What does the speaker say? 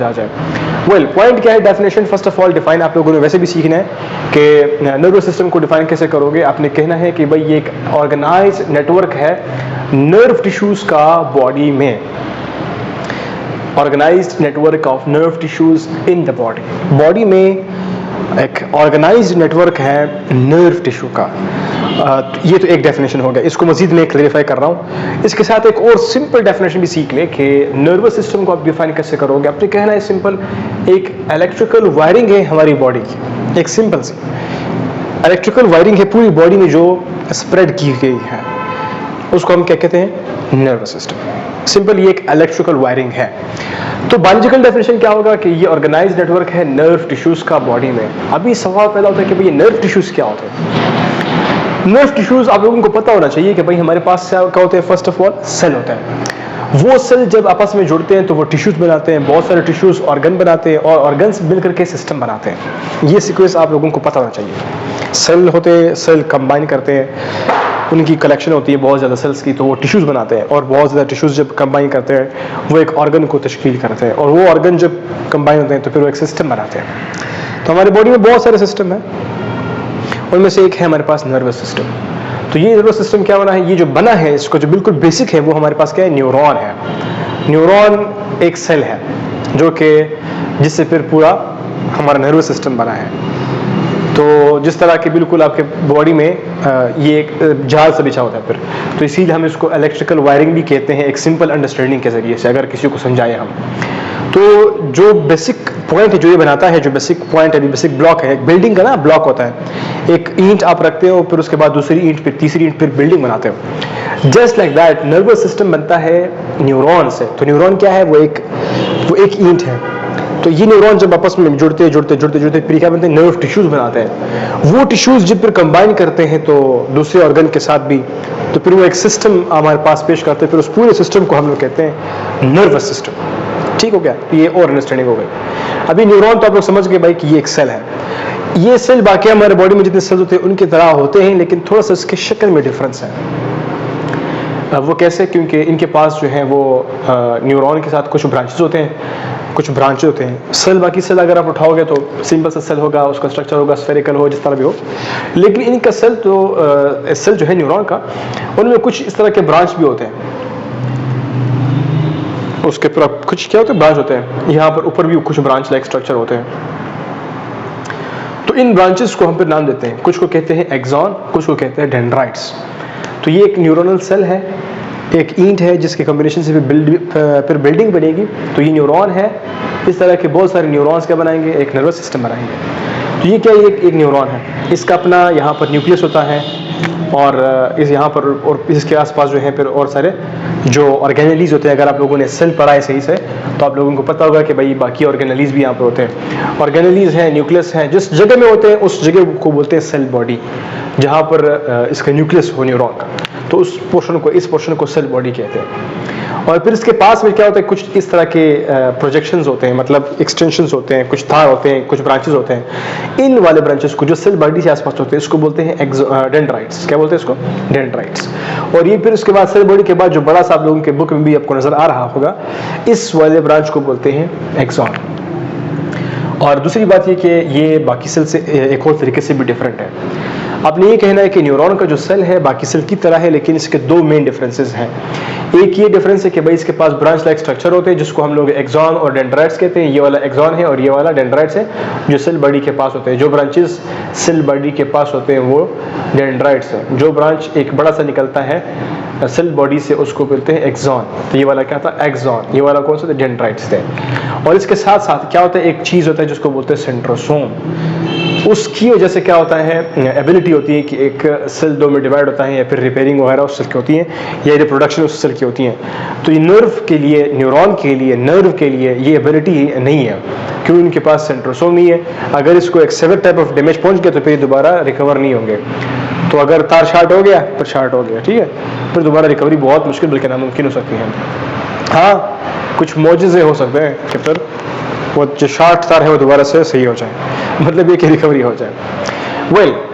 आ जाए। Well point क्या है, definition first of all define आप लोगों ने वैसे भी सीखना है कि नर्वस सिस्टम को डिफाइन कैसे करोगे। आपने कहना है कि भाई ये एक ऑर्गेनाइज नेटवर्क है नर्व टिश्यूज का बॉडी में, organised network of nerve tissues in the body. Body में एक ऑर्गेनाइज्ड नेटवर्क है नर्व टिश्यू का। ये तो एक डेफिनेशन हो गया, इसको मजीद मैं क्लेरिफाई कर रहा हूँ। इसके साथ एक और सिंपल डेफिनेशन भी सीख लें कि नर्वस सिस्टम को आप डिफाइन कैसे करोगे। आपने कहना है सिंपल, एक इलेक्ट्रिकल वायरिंग है हमारी बॉडी की, एक सिंपल सी इलेक्ट्रिकल वायरिंग है पूरी बॉडी में जो स्प्रेड की गई है, उसको हम क्या कहते हैं, नर्वस सिस्टम। सिंपल ये एक इलेक्ट्रिकल वायरिंग है। तो बायोलॉजिकल डेफिनेशन क्या होगा कि ये ऑर्गेनाइज्ड नेटवर्क है नर्व टिश्यूज का बॉडी में। अभी सवाल पैदा होता है कि भाई ये नर्व टिश्यूज क्या होते हैं। नर्व टिश्यूज आप लोगों को पता होना चाहिए कि भाई हमारे पास क्या होते हैं, फर्स्ट ऑफ ऑल सेल होता है। वो सेल जब आपस में जुड़ते हैं तो वो टिश्यूज बनाते हैं, बहुत सारे टिश्यूज ऑर्गन बनाते हैं और ऑर्गन्स मिलकर के सिस्टम बनाते हैं। ये सीक्वेंस आप लोगों को पता होना चाहिए। सेल होते हैं, सेल कंबाइन करते हैं, उनकी कलेक्शन होती है बहुत ज़्यादा सेल्स की, तो वो टिश्यूज बनाते हैं और बहुत ज़्यादा टिश्यूज जब कंबाइन करते हैं वो एक ऑर्गन को तश्कील करते हैं और वो ऑर्गन जब कंबाइन होते हैं तो फिर वो एक सिस्टम बनाते हैं। तो हमारी बॉडी में बहुत सारे सिस्टम हैं, उनमें से एक है हमारे पास नर्वस सिस्टम। तो ये नर्वस सिस्टम क्या बना है, ये जो बना है इसको जो बिल्कुल बेसिक है वो हमारे पास क्या है, न्यूरॉन है। न्यूरॉन एक सेल है जो कि जिससे फिर पूरा हमारा नर्वस सिस्टम बना है। तो जिस तरह के बिल्कुल आपके बॉडी में ये एक जाल सा बिछा होता है फिर, तो इसीलिए हम इसको इलेक्ट्रिकल वायरिंग भी कहते हैं, एक सिंपल अंडरस्टैंडिंग के जरिए से अगर किसी को समझाएं हम। तो जो बेसिक पॉइंट है जो ये बनाता है, जो बेसिक पॉइंट है, बेसिक ब्लॉक है, एक बिल्डिंग का ना ब्लॉक होता है, एक ईंट आप रखते हो फिर उसके बाद दूसरी ईंट फिर तीसरी ईंट फिर बिल्डिंग बनाते हो। Just like that nervous system बनता है न्यूरॉन से। तो न्यूरॉन क्या है, वो एक ईंट है। तो ये न्यूरॉन जब आपस में जुड़ते फिर क्या बनते हैं, नर्व टिश्यूज बनाते हैं। वो टिश्यूज जब फिर कंबाइन करते हैं तो दूसरे ऑर्गन के साथ भी, तो फिर वो एक सिस्टम हमारे पास पेश करते हैं। फिर उस पूरे सिस्टम को हम लोग कहते हैं नर्वस सिस्टम। ठीक हो गया, तो ये और अंडरस्टैंडिंग हो गई। अभी न्यूरॉन तो आप लोग समझ गए भाई कि ये एक सेल है। ये सेल बाकी हमारे बॉडी में जितने सेल्स होते हैं उनकी तरह होते हैं, लेकिन थोड़ा सा इसके शक्ल में डिफरेंस है। वो कैसे, क्योंकि इनके पास जो है वो न्यूरॉन के साथ कुछ ब्रांचेस होते हैं, कुछ ब्रांचेस होते हैं। सेल, बाकी सेल अगर आप उठाओगे तो सिंपल सा सेल होगा, उसका स्ट्रक्चर होगा स्फेरिकल हो, जिस तरह भी हो। लेकिन इनका सेल जो है न्यूरॉन का, उनमें कुछ इस तरह के ब्रांच भी होते हैं। उसके पूरा कुछ क्या होते हैं, ब्रांच होते हैं। यहाँ पर ऊपर भी कुछ ब्रांच लाइक स्ट्रक्चर होते हैं। तो इन ब्रांचेस को हम फिर नाम देते हैं, कुछ को कहते हैं एक्सॉन, कुछ को कहते हैं डेंड्राइट्स। तो ये एक न्यूरोनल सेल है, एक ईंट है जिसके कॉम्बिनेशन से फिर बिल्डिंग बनेगी। तो ये न्यूरॉन है, इस तरह के बहुत सारे न्यूरॉन्स क्या बनाएंगे, एक नर्वस सिस्टम बनाएंगे। तो ये क्या, एक न्यूरॉन है, इसका अपना यहाँ पर न्यूक्लियस होता है और इस यहाँ पर और इसके आसपास जो है फिर और सारे जो ऑर्गेनेलीज होते हैं। अगर आप लोगों ने सेल पढ़ा है सही से तो आप लोगों को पता होगा कि भाई बाकी ऑर्गेनेलीज भी यहाँ पर होते हैं। ऑर्गेनेलीज हैं, न्यूक्लियस हैं, जिस जगह में होते हैं उस जगह को बोलते हैं सेल बॉडी, जहाँ पर इसका न्यूक्लियस हो न्यूरॉन का। तो इस पोर्शन को सेल बॉडी कहते हैं। और फिर इसके पास में क्या होता है, कुछ इस तरह के प्रोजेक्शंस होते हैं, मतलब एक्सटेंशंस होते हैं, कुछ तार होते हैं, कुछ ब्रांचेस होते हैं। इन वाले ब्रांचेस को जो सेल बॉडी से आसपास होते हैं इसको बोलते हैं डेंड्राइट्स। क्या बोलते हैं इसको, डेंड्राइट्स। और ये फिर उसके बाद सेल बॉडी के बाद जो बड़ा सा आप लोगों के बुक में भी आपको नजर आ रहा होगा, इस वाले ब्रांच को बोलते हैं एक्सॉन। और दूसरी बात ये कि ये बाकी सेल से एक और तरीके से भी डिफरेंट है। आपने ये कहना है कि न्यूरॉन का जो सेल है बाकी सेल की तरह है, लेकिन इसके दो मेन डिफरेंसेस हैं। एक ये डिफरेंस है कि भाई इसके पास ब्रांच लाइक स्ट्रक्चर होते हैं जिसको हम लोग एक्सॉन और डेंड्राइट्स कहते हैं। ये वाला एक्सॉन है और ये वाला डेंड्राइट्स है जो सेल बॉडी के पास होते हैं। जो ब्रांचेस सेल बॉडी के पास होते हैं वो डेंड्राइट्स है। जो ब्रांच एक बड़ा सा निकलता है सेल बॉडी से उसको बोलते हैं एक्सॉन। तो ये वाला क्या था, एक्सॉन। ये वाला कौन सा था, डेंड्राइट्स थे। और इसके साथ साथ क्या होता है, एक चीज होता है जिसको बोलते हैं सेंट्रोसोम। उसकी वजह से क्या होता है, एबिलिटी होती है कि एक सेल दो में डिवाइड होता है या फिर रिपेयरिंग वगैरह उस सेल की होती है या रिप्रोडक्शन उस सेल की होती है। तो ये नर्व के लिए, न्यूरॉन के लिए, नर्व के लिए ये एबिलिटी नहीं है क्योंकि उनके पास सेंट्रोसोम नहीं है। अगर इसको एक सेवर टाइप ऑफ डैमेज पहुंच गया तो फिर दोबारा रिकवर नहीं होंगे। तो अगर तार शार्ट हो गया फिर शार्ट हो गया, ठीक है, फिर दोबारा रिकवरी बहुत मुश्किल बल्कि नामुमकिन हो सकती है। हाँ, कुछ मौजज़े हो सकते हैं कि फिर वो जो शार्ट तार है वो दोबारा से सही हो जाए, मतलब ये कि रिकवरी हो जाए। वेल